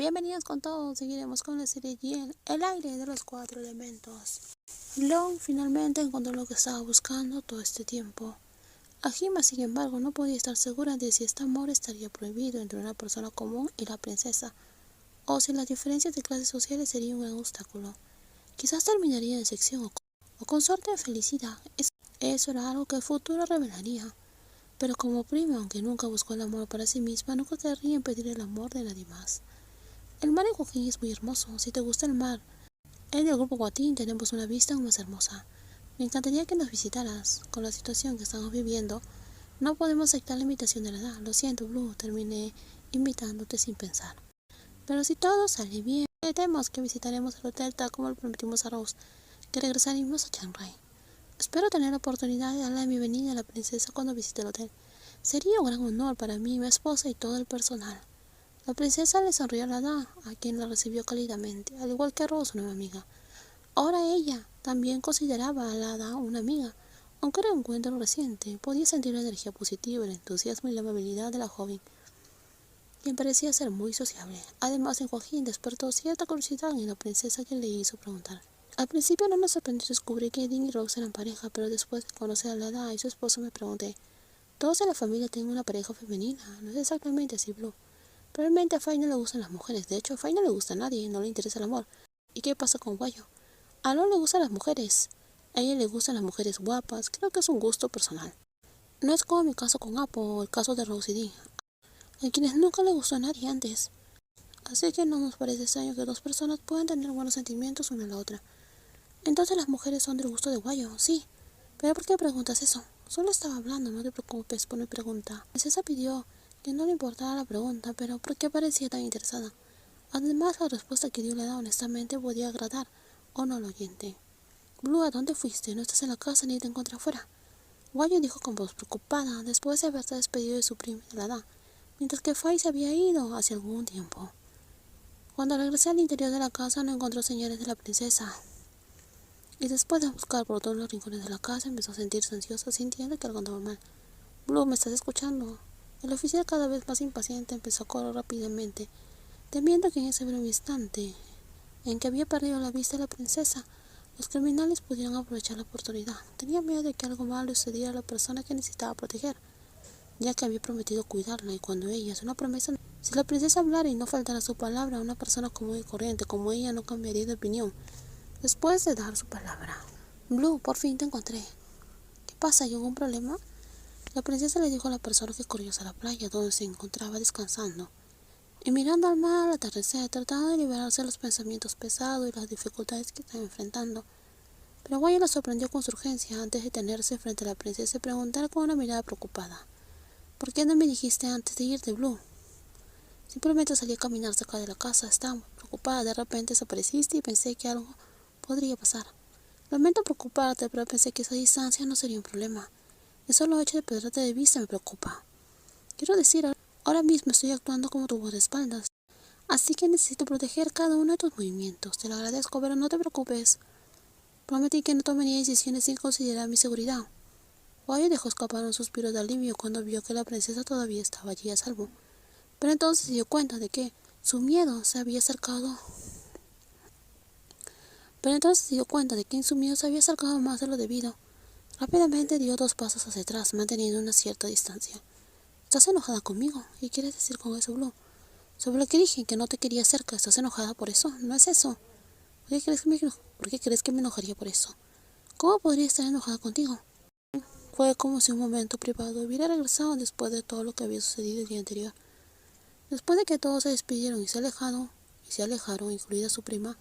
Bienvenidos con todos, seguiremos con la serie Yen, el aire de los 4 elementos. Long finalmente encontró lo que estaba buscando todo este tiempo. Ajima, sin embargo, no podía estar segura de si este amor estaría prohibido entre una persona común y la princesa, o si las diferencias de clases sociales serían un gran obstáculo. Quizás terminaría en sección o con suerte de felicidad. Eso era algo que el futuro revelaría. Pero como prima, aunque nunca buscó el amor para sí misma, nunca querría impedir el amor de nadie más. El mar en Joaquín es muy hermoso. Si te gusta el mar, en el grupo Guatín tenemos una vista aún más hermosa. Me encantaría que nos visitaras. Con la situación que estamos viviendo, no podemos aceptar la invitación de la edad. Lo siento, Blue, terminé invitándote sin pensar. Pero si todo sale bien, prometemos que visitaremos el hotel tal como lo prometimos a Rose, que regresaremos a Chiang Rai. Espero tener la oportunidad de darle la bienvenida a la princesa cuando visite el hotel. Sería un gran honor para mí, mi esposa y todo el personal. La princesa le sonrió a la hada, a quien la recibió cálidamente, al igual que a Rose, una amiga. Ahora ella también consideraba a la hada una amiga. Aunque era un encuentro reciente, podía sentir la energía positiva, el entusiasmo y la amabilidad de la joven, quien parecía ser muy sociable. Además, en Joaquín despertó cierta curiosidad en la princesa, que le hizo preguntar. Al principio no nos sorprendió descubrir que Dean y Rose eran pareja, pero después de conocer a la hada y su esposo me pregunté, ¿todos en la familia tienen una pareja femenina? No es exactamente así, Blue. Probablemente a Fai no le gustan las mujeres. De hecho, a Fai no le gusta a nadie, no le interesa el amor. ¿Y qué pasa con Guayo? A Lon le gustan las mujeres. A ella le gustan las mujeres guapas. Creo que es un gusto personal. No es como mi caso con Apo o el caso de Rose y Dee, a quienes nunca le gustó a nadie antes. Así que no nos parece extraño que dos personas puedan tener buenos sentimientos una a la otra. Entonces las mujeres son del gusto de Guayo, sí. ¿Pero por qué preguntas eso? Solo estaba hablando, no te preocupes por mi pregunta. La princesa pidió que no le importara la pregunta, pero ¿por qué parecía tan interesada? Además, la respuesta que dio la hada honestamente podía agradar o no al oyente. Blue, ¿a dónde fuiste? No estás en la casa ni te encuentras afuera. Guayo dijo con voz preocupada, después de haberse despedido de su prima la hada, mientras que Fai se había ido hace algún tiempo. Cuando regresé al interior de la casa no encontró señales de la princesa, y después de buscar por todos los rincones de la casa empezó a sentirse ansiosa, sintiendo que algo andaba mal. Blue, ¿me estás escuchando? El oficial, cada vez más impaciente, empezó a correr rápidamente, temiendo que en ese breve instante en que había perdido la vista de la princesa, los criminales pudieran aprovechar la oportunidad. Tenía miedo de que algo malo sucediera a la persona que necesitaba proteger, ya que había prometido cuidarla, y cuando ella hace una promesa, si la princesa hablara y no faltara su palabra, una persona común y corriente como ella no cambiaría de opinión después de dar su palabra. Blue, por fin te encontré. ¿Qué pasa? ¿Hay algún problema? La princesa le dijo a la persona que corrió hacia la playa, donde se encontraba descansando, y mirando al mar al atardecer, tratando de liberarse de los pensamientos pesados y las dificultades que estaba enfrentando. Pero Guayo la sorprendió con su urgencia antes de detenerse frente a la princesa y preguntar con una mirada preocupada, ¿por qué no me dijiste antes de irte, Blue? Simplemente salí a caminar cerca de la casa, estaba muy preocupada, de repente desapareciste y pensé que algo podría pasar. Lamento preocuparte, pero pensé que esa distancia no sería un problema. El solo hecho de perderte de vista me preocupa. Quiero decir, ahora mismo estoy actuando como tu guardaespaldas, así que necesito proteger cada uno de tus movimientos. Te lo agradezco, pero no te preocupes. Prometí que no tomaría decisiones sin considerar mi seguridad. Guayo dejó escapar un suspiro de alivio cuando vio que la princesa todavía estaba allí a salvo. Pero entonces se dio cuenta de que su miedo se había acercado. Más de lo debido. Rápidamente dio 2 pasos hacia atrás, manteniendo una cierta distancia. ¿Estás enojada conmigo? ¿Y quieres decir con eso, Blue? Sobre lo que dije, que no te quería cerca, ¿estás enojada por eso? No es eso. ¿Por qué crees que me enojaría por eso? ¿Cómo podría estar enojada contigo? Fue como si un momento privado hubiera regresado después de todo lo que había sucedido el día anterior. Después de que todos se despidieron y se alejaron, incluida su prima,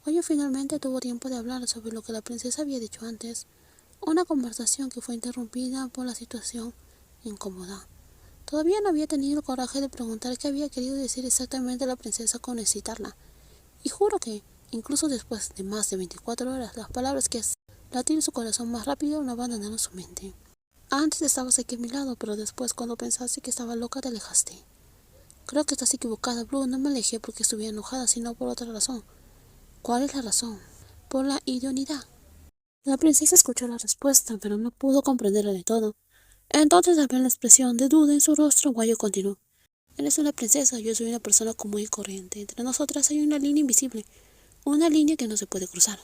Guayo finalmente tuvo tiempo de hablar sobre lo que la princesa había dicho antes, una conversación que fue interrumpida por la situación incómoda. Todavía no había tenido el coraje de preguntar qué había querido decir exactamente la princesa con excitarla, y juro que, incluso después de más de 24 horas, las palabras que latir su corazón más rápido no abandonaron su mente. Antes estabas aquí a mi lado, pero después, cuando pensaste que estaba loca, te alejaste. Creo que estás equivocada, Blue. No me alejé porque estuviera enojada, sino por otra razón. ¿Cuál es la razón? Por la idoneidad. La princesa escuchó la respuesta, pero no pudo comprenderla de todo. Entonces, al ver la expresión de duda en su rostro, Guayo continuó. Eres una princesa, yo soy una persona común y corriente. Entre nosotras hay una línea invisible, una línea que no se puede cruzar.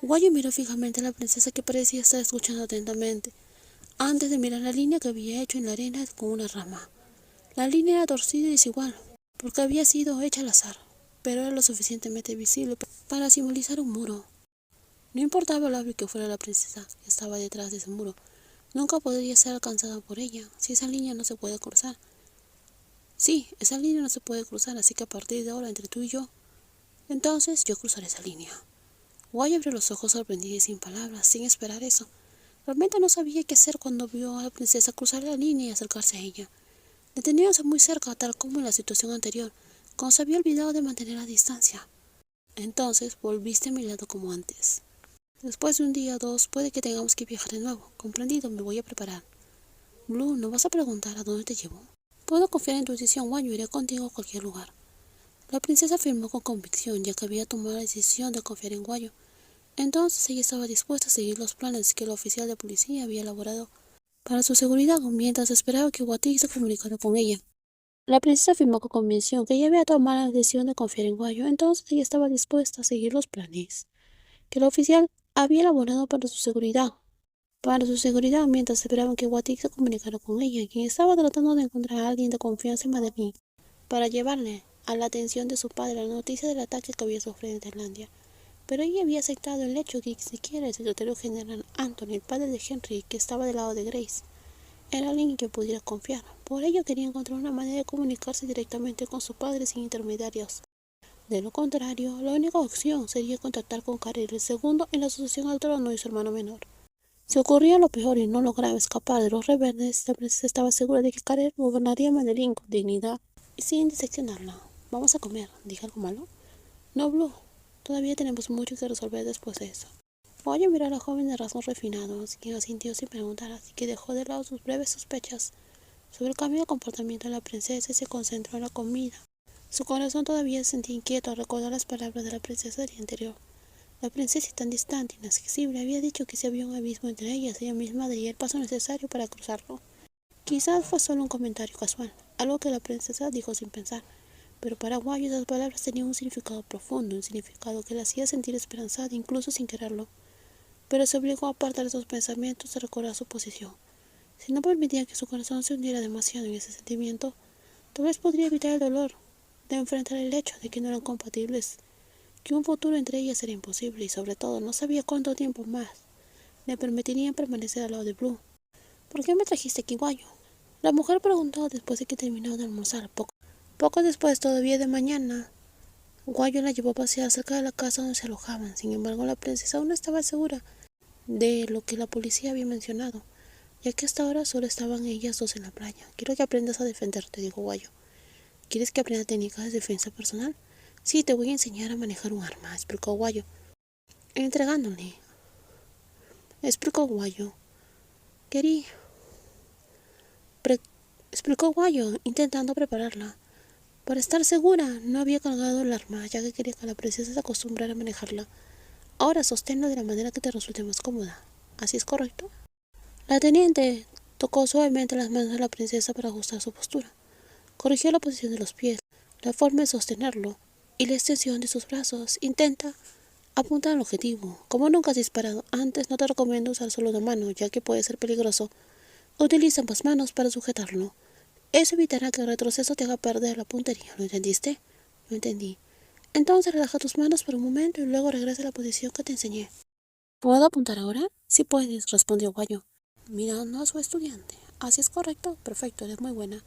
Guayo miró fijamente a la princesa que parecía estar escuchando atentamente, antes de mirar la línea que había hecho en la arena con una rama. La línea era torcida y desigual, porque había sido hecha al azar, pero era lo suficientemente visible para simbolizar un muro. No importaba lo hábil que fuera la princesa que estaba detrás de ese muro, nunca podría ser alcanzada por ella, si esa línea no se puede cruzar. Sí, esa línea no se puede cruzar, así que a partir de ahora entre tú y yo, entonces yo cruzaré esa línea. Guay abrió los ojos sorprendido y sin palabras, sin esperar eso. Realmente no sabía qué hacer cuando vio a la princesa cruzar la línea y acercarse a ella. Deteniéndose muy cerca, tal como en la situación anterior, cuando se había olvidado de mantener la distancia. Entonces volviste a mi lado como antes. Después de un día o dos, puede que tengamos que viajar de nuevo. Comprendido, me voy a preparar. Blue, ¿no vas a preguntar a dónde te llevo? Puedo confiar en tu decisión, Guayo, iré contigo a cualquier lugar. La princesa afirmó con convicción, ya que había tomado la decisión de confiar en Guayo. Entonces ella estaba dispuesta a seguir los planes que el oficial de policía había elaborado para su seguridad, mientras esperaba que Wattick se comunicara con ella. La princesa afirmó con convicción que ella había tomado la decisión de confiar en Guayo, entonces ella estaba dispuesta a seguir los planes que el oficial había elaborado para su seguridad. Mientras esperaban que Wattick se comunicara con ella, quien estaba tratando de encontrar a alguien de confianza en Madrid para llevarle a la atención de su padre la noticia del ataque que había sufrido en Tailandia. Pero ella había aceptado el hecho que ni siquiera el secretario general Anthony, el padre de Henry, que estaba del lado de Grace, era alguien en quien pudiera confiar. Por ello quería encontrar una manera de comunicarse directamente con su padre sin intermediarios. De lo contrario, la única opción sería contactar con Karel el segundo en la sucesión al trono y su hermano menor. Si ocurría lo peor y no lograba escapar de los rebeldes, la princesa estaba segura de que Karel gobernaría Madeline con dignidad y sin diseccionarla. Vamos a comer, ¿dije algo malo? No, Blue. Todavía tenemos mucho que resolver después de eso. Voy a mirar a la joven de rasgos refinados, quien asintió sin preguntar, así que dejó de lado sus breves sospechas sobre el cambio de comportamiento de la princesa y se concentró en la comida. Su corazón todavía se sentía inquieto al recordar las palabras de la princesa del día anterior. La princesa, tan distante, inaccesible, había dicho que si había un abismo entre ellas, ella misma daría el paso necesario para cruzarlo. Quizás fue solo un comentario casual, algo que la princesa dijo sin pensar, pero para Guayo esas palabras tenían un significado profundo, un significado que la hacía sentir esperanzada incluso sin quererlo. Pero se obligó a apartar esos pensamientos y recordar su posición. Si no permitía que su corazón se hundiera demasiado en ese sentimiento, tal vez podría evitar el dolor de enfrentar el hecho de que no eran compatibles, que un futuro entre ellas era imposible y sobre todo no sabía cuánto tiempo más le permitirían permanecer al lado de Blue. ¿Por qué me trajiste aquí, Guayo? La mujer preguntó después de que terminó de almorzar. Poco después, todavía de mañana, Guayo la llevó a pasear cerca de la casa donde se alojaban. Sin embargo, la princesa aún no estaba segura de lo que la policía había mencionado, ya que hasta ahora solo estaban ellas dos en la playa. Quiero que aprendas a defenderte, dijo Guayo. ¿Quieres que aprenda técnicas de defensa personal? Sí, te voy a enseñar a manejar un arma, explicó Guayo. Entregándole. Explicó Guayo. Querí. Explicó Guayo, intentando prepararla. Para estar segura, no había cargado el arma, ya que quería que la princesa se acostumbrara a manejarla. Ahora sosténlo de la manera que te resulte más cómoda. ¿Así es correcto? La teniente tocó suavemente las manos de la princesa para ajustar su postura. Corrigió la posición de los pies, la forma de sostenerlo y la extensión de sus brazos. Intenta apuntar al objetivo. Como nunca has disparado antes, no te recomiendo usar solo una mano, ya que puede ser peligroso. Utiliza ambas manos para sujetarlo. Eso evitará que el retroceso te haga perder la puntería. ¿Lo entendiste? Lo entendí. Entonces relaja tus manos por un momento y luego regresa a la posición que te enseñé. ¿Puedo apuntar ahora? Sí puedes, respondió Guayo, mirando a su estudiante. Así es correcto. Perfecto, eres muy buena.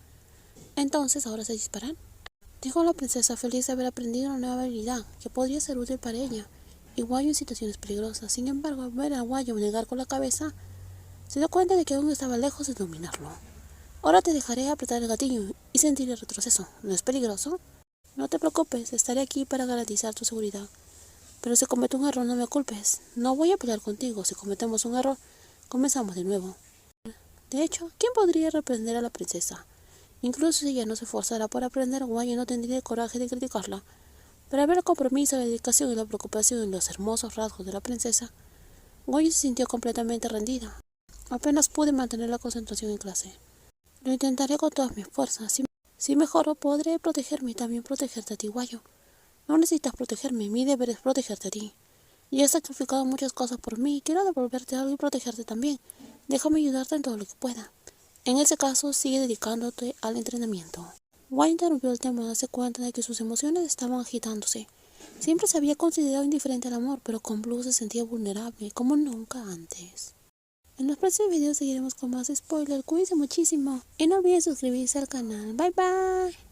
Entonces, ¿ahora se disparan? Dijo la princesa, feliz de haber aprendido una nueva habilidad que podría ser útil para ella y Guayo en situaciones peligrosas. Sin embargo, al ver a Guayo negar con la cabeza, se dio cuenta de que aún estaba lejos de dominarlo. Ahora te dejaré apretar el gatillo y sentir el retroceso. ¿No es peligroso? No te preocupes, estaré aquí para garantizar tu seguridad. Pero si cometo un error, no me culpes. No voy a pelear contigo. Si cometemos un error, comenzamos de nuevo. De hecho, ¿quién podría reprender a la princesa? Incluso si ella no se esforzara por aprender, Guayo no tendría el coraje de criticarla. Pero al ver el compromiso, la dedicación y la preocupación en los hermosos rasgos de la princesa, Guayo se sintió completamente rendida. Apenas pude mantener la concentración en clase. Lo intentaré con todas mis fuerzas. Si mejoro, podré protegerme y también protegerte a ti, Guayo. No necesitas protegerme, mi deber es protegerte a ti. Y has sacrificado muchas cosas por mí, quiero devolverte algo y protegerte también. Déjame ayudarte en todo lo que pueda. En ese caso, sigue dedicándote al entrenamiento. Guayo interrumpió el tema al darse cuenta de que sus emociones estaban agitándose. Siempre se había considerado indiferente al amor, pero con Blue se sentía vulnerable, como nunca antes. En los próximos videos seguiremos con más spoilers. Cuídense muchísimo y no olviden suscribirse al canal. Bye bye.